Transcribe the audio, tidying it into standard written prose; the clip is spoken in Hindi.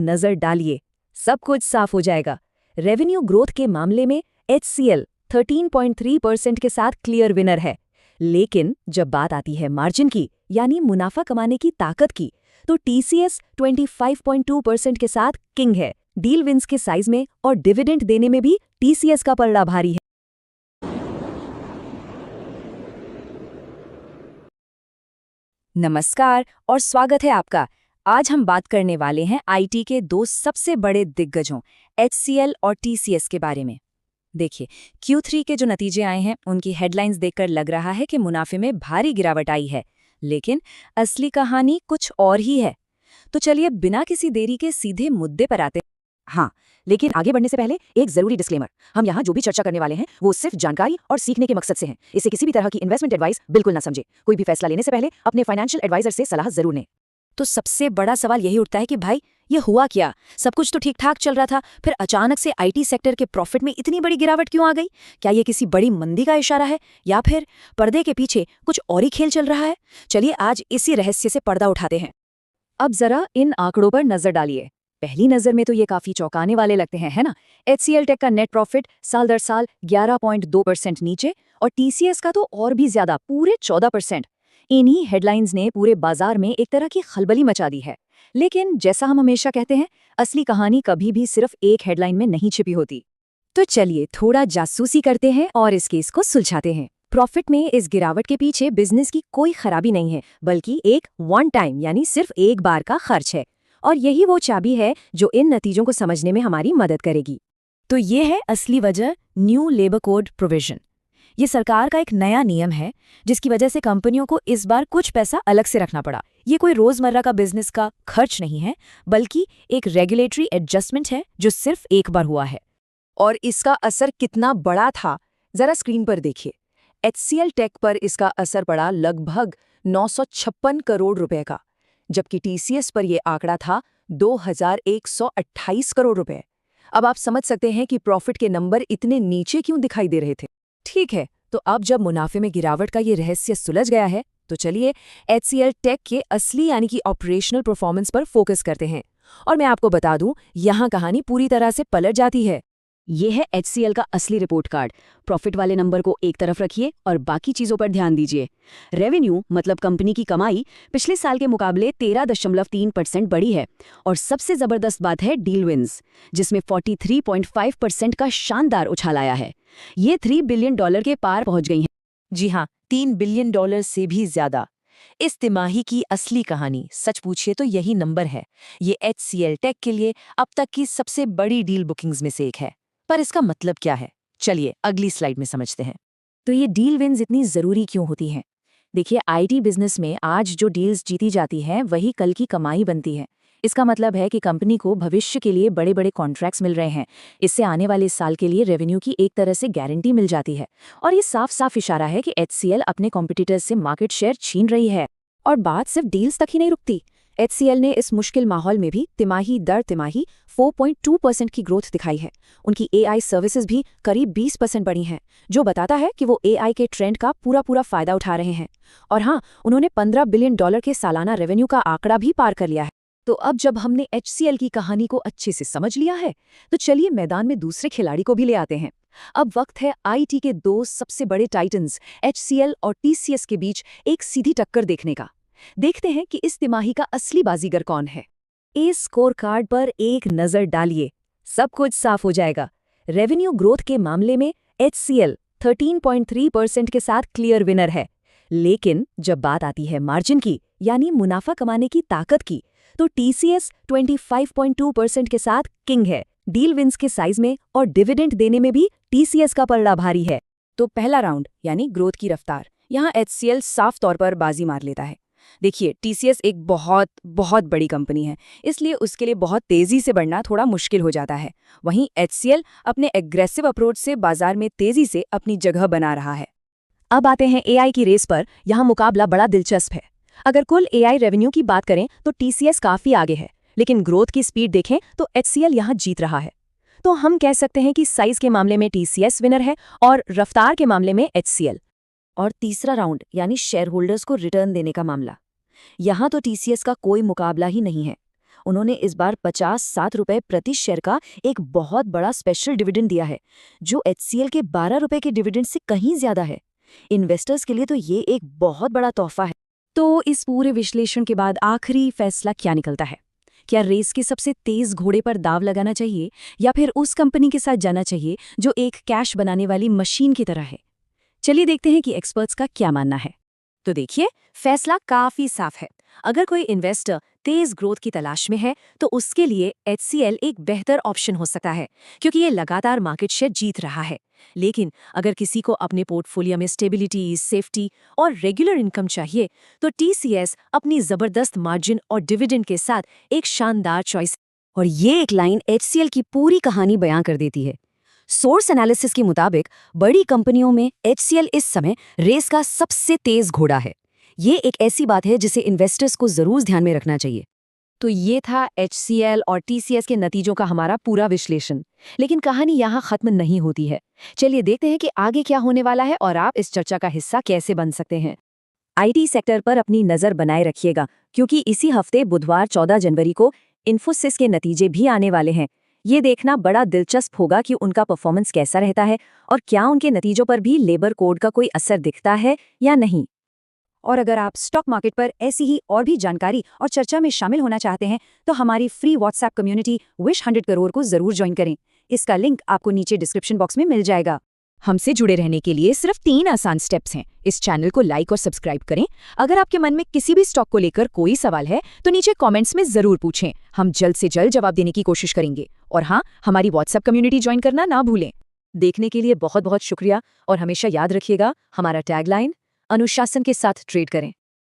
नजर डालिए, सब कुछ साफ हो जाएगा। रेवेन्यू ग्रोथ के मामले में HCL 13.3% के साथ क्लियर विनर है, लेकिन जब बात आती है मार्जिन की यानी मुनाफा कमाने की ताकत की, तो TCS 25.2% के साथ किंग है। डील विंस के साइज में और डिविडेंड देने में भी TCS का पलड़ा भारी है। नमस्कार और स्वागत है आपका। आज हम बात करने वाले हैं IT के दो सबसे बड़े दिग्गजों HCL और TCS के बारे में। देखिए, Q3 के जो नतीजे आए हैं उनकी हेडलाइंस देखकर लग रहा है कि मुनाफे में भारी गिरावट आई है, लेकिन असली कहानी कुछ और ही है। तो चलिए बिना किसी देरी के सीधे मुद्दे पर आते हैं। हाँ, लेकिन आगे बढ़ने से पहले एक जरूरी डिस्क्लेमर। हम यहाँ जो भी चर्चा करने वाले हैं वो सिर्फ जानकारी और सीखने के मकसद से हैं। इसे किसी भी तरह की इन्वेस्टमेंट एडवाइस बिल्कुल ना समझे। कोई भी फैसला लेने से पहले अपने फाइनेंशियल एडवाइजर से सलाह जरूर लें। तो सबसे बड़ा सवाल यही उठता है कि भाई ये हुआ क्या? सब कुछ तो ठीक ठाक चल रहा था, फिर अचानक से IT सेक्टर के प्रॉफिट में इतनी बड़ी गिरावट क्यों आ गई? क्या ये किसी बड़ी मंदी का इशारा है या फिर पर्दे के पीछे कुछ और ही खेल चल रहा है? चलिए आज इसी रहस्य से पर्दा उठाते हैं। अब जरा इन आंकड़ों पर नजर डालिए। पहली नजर में तो ये काफी चौंकाने वाले लगते हैं, है ना? HCL टेक का नेट प्रॉफिट साल दर साल 11.2% नीचे और TCS का तो और भी ज्यादा, पूरे 14%। इन्हीं हेडलाइंस ने पूरे बाजार में एक तरह की खलबली मचा दी है। लेकिन जैसा हम हमेशा कहते हैं, असली कहानी कभी भी सिर्फ एक हेडलाइन में नहीं छिपी होती। तो चलिए थोड़ा जासूसी करते हैं और इस केस को सुलझाते हैं। प्रॉफिट में इस गिरावट के पीछे बिजनेस की कोई खराबी नहीं है, बल्कि एक वन टाइम यानी सिर्फ एक बार का खर्च है। और यही वो चाबी है जो इन नतीजों को समझने में हमारी मदद करेगी। तो ये है असली वजह, न्यू लेबर कोड प्रोविजन। ये सरकार का एक नया नियम है जिसकी वजह से कंपनियों को इस बार कुछ पैसा अलग से रखना पड़ा। ये कोई रोजमर्रा का बिजनेस का खर्च नहीं है, बल्कि एक रेगुलेटरी एडजस्टमेंट है जो सिर्फ एक बार हुआ है। और इसका असर कितना बड़ा था, जरा स्क्रीन पर देखिए। HCL टेक पर इसका असर पड़ा लगभग 956 करोड़ रुपए का, जबकि TCS पर यह आंकड़ा था 2128 करोड़ रुपए। अब आप समझ सकते हैं कि प्रॉफिट के नंबर इतने नीचे क्यों दिखाई दे रहे थे। ठीक है, तो अब जब मुनाफे में गिरावट का ये रहस्य सुलझ गया है, तो चलिए HCL टेक के असली यानी कि ऑपरेशनल परफॉर्मेंस पर फोकस करते हैं। और मैं आपको बता दूं, यहाँ कहानी पूरी तरह से पलट जाती है। ये है HCL का असली रिपोर्ट कार्ड। प्रॉफिट वाले नंबर को एक तरफ रखिए और बाकी चीजों पर ध्यान दीजिए। रेवेन्यू मतलब कंपनी की कमाई पिछले साल के मुकाबले 13.3% बढ़ी है। और सबसे जबरदस्त बात है डील विंस, जिसमें 43.5% का शानदार उछाल आया है। ये $3 बिलियन के पार पहुंच गई हैं। जी हाँ, $3 बिलियन से भी ज्यादा। इस तिमाही की असली कहानी सच पूछिए तो यही नंबर है। ये HCL टेक के लिए अब तक की सबसे बड़ी डील बुकिंग्स में से एक है। पर इसका मतलब क्या है, चलिए अगली स्लाइड में समझते हैं। तो ये डील विंस इतनी जरूरी क्यों होती हैं? देखिए, IT बिजनेस में आज जो डील्स जीती जाती हैं वही कल की कमाई बनती है। इसका मतलब है कि कंपनी को भविष्य के लिए बड़े बड़े कॉन्ट्रैक्ट्स मिल रहे हैं। इससे आने वाले साल के लिए रेवेन्यू की एक तरह से गारंटी मिल जाती है। और ये साफ साफ इशारा है कि HCL अपने कॉम्पिटिटर्स से मार्केट शेयर छीन रही है। और बात सिर्फ डील्स तक ही नहीं रुकती। HCL ने इस मुश्किल माहौल में भी तिमाही दर तिमाही 4.2% की ग्रोथ दिखाई है। उनकी AI सर्विसेज भी करीब 20% बढ़ी हैं, जो बताता है कि वो AI के ट्रेंड का पूरा फायदा उठा रहे हैं। और हाँ, उन्होंने $15 बिलियन के सालाना रेवेन्यू का आंकड़ा भी पार कर लिया है। तो अब जब हमने HCL की कहानी को अच्छे से समझ लिया है, तो चलिए मैदान में दूसरे खिलाड़ी को भी ले आते हैं। अब वक्त है IT के दो सबसे बड़े टाइटन्स HCL और TCS के बीच एक सीधी टक्कर देखने का। देखते हैं कि इस तिमाही का असली बाजीगर कौन है। इस स्कोर कार्ड पर एक नजर डालिए, सब कुछ साफ हो जाएगा। रेवेन्यू ग्रोथ के मामले में HCL 13.3% के साथ क्लियर विनर है, लेकिन जब बात आती है मार्जिन की यानी मुनाफा कमाने की ताकत की, तो TCS 25.2% के साथ किंग है। डील विंस के साइज में और डिविडेंड देने में भी TCS का पलड़ा भारी है। तो पहला राउंड यानी ग्रोथ की रफ्तार, यहाँ HCL साफ तौर पर बाजी मार लेता है। देखिए, TCS एक बहुत बड़ी कंपनी है, इसलिए उसके लिए बहुत तेजी से बढ़ना थोड़ा मुश्किल हो जाता है। वहीं HCL अपने एग्रेसिव अप्रोच से बाजार में तेजी से अपनी जगह बना रहा है। अब आते हैं AI की रेस पर। यहाँ मुकाबला बड़ा दिलचस्प है। अगर कुल AI रेवेन्यू की बात करें तो TCS काफी आगे है, लेकिन ग्रोथ की स्पीड देखें तो HCL यहाँ जीत रहा है। तो हम कह सकते हैं कि साइज के मामले में TCS विनर है और रफ्तार के मामले में HCL। और तीसरा राउंड यानी शेयर होल्डर्स को रिटर्न देने का मामला, यहाँ तो TCS का कोई मुकाबला ही नहीं है। उन्होंने इस बार 57 रुपए प्रति शेयर का एक बहुत बड़ा स्पेशल डिविडेंड दिया है, जो एचसीएल के 12 रुपए के डिविडेंड से कहीं ज्यादा है। इन्वेस्टर्स के लिए तो ये एक बहुत बड़ा तोहफा है। तो इस पूरे विश्लेषण के बाद आखिरी फैसला क्या निकलता है? क्या रेस के सबसे तेज घोड़े पर दाव लगाना चाहिए या फिर उस कंपनी के साथ जाना चाहिए जो एक कैश बनाने वाली मशीन की तरह है? चलिए देखते हैं कि एक्सपर्ट्स का क्या मानना है। तो देखिए, फैसला काफी साफ है। अगर कोई इन्वेस्टर तेज ग्रोथ की तलाश में है तो उसके लिए एचसीएल एक बेहतर ऑप्शन हो सकता है, क्योंकि ये लगातार मार्केट शेयर जीत रहा है। लेकिन अगर किसी को अपने पोर्टफोलियो में स्टेबिलिटी, सेफ्टी और रेगुलर इनकम चाहिए तो टीसीएस अपनी जबरदस्त मार्जिन और डिविडेंड के साथ एक शानदार चॉइस। और ये एक लाइन एचसीएल की पूरी कहानी बयां कर देती है। सोर्स एनालिसिस के मुताबिक बड़ी कंपनियों में एचसीएल इस समय रेस का सबसे तेज घोड़ा है। ये एक ऐसी बात है जिसे इन्वेस्टर्स को जरूर ध्यान में रखना चाहिए। तो ये था एचसीएल और टीसीएस के नतीजों का हमारा पूरा विश्लेषण। लेकिन कहानी यहाँ खत्म नहीं होती है। चलिए देखते हैं कि आगे क्या होने वाला है और आप इस चर्चा का हिस्सा कैसे बन सकते हैं। आईटी सेक्टर पर अपनी नजर बनाए रखिएगा, क्योंकि इसी हफ्ते बुधवार 14 जनवरी को इन्फोसिस के नतीजे भी आने वाले हैं। ये देखना बड़ा दिलचस्प होगा कि उनका परफॉर्मेंस कैसा रहता है और क्या उनके नतीजों पर भी लेबर कोड का कोई असर दिखता है या नहीं। और अगर आप स्टॉक मार्केट पर ऐसी ही और भी जानकारी और चर्चा में शामिल होना चाहते हैं तो हमारी free WhatsApp community wish 100 crore को जरूर ज्वाइन करें। इसका लिंक आपको नीचे डिस्क्रिप्शन बॉक्स में मिल जाएगा। हमसे जुड़े रहने के लिए सिर्फ 3 आसान स्टेप्स हैं। इस चैनल को लाइक और सब्सक्राइब करें। अगर आपके मन में किसी भी स्टॉक को लेकर कोई सवाल है तो नीचे कमेंट्स में जरूर पूछें। हम जल्द से जल्द जवाब देने की कोशिश करेंगे। और हाँ, हमारी व्हाट्सएप कम्युनिटी ज्वाइन करना ना भूलें। देखने के लिए बहुत बहुत शुक्रिया और हमेशा याद रखिएगा हमारा टैगलाइन, अनुशासन के साथ ट्रेड करें।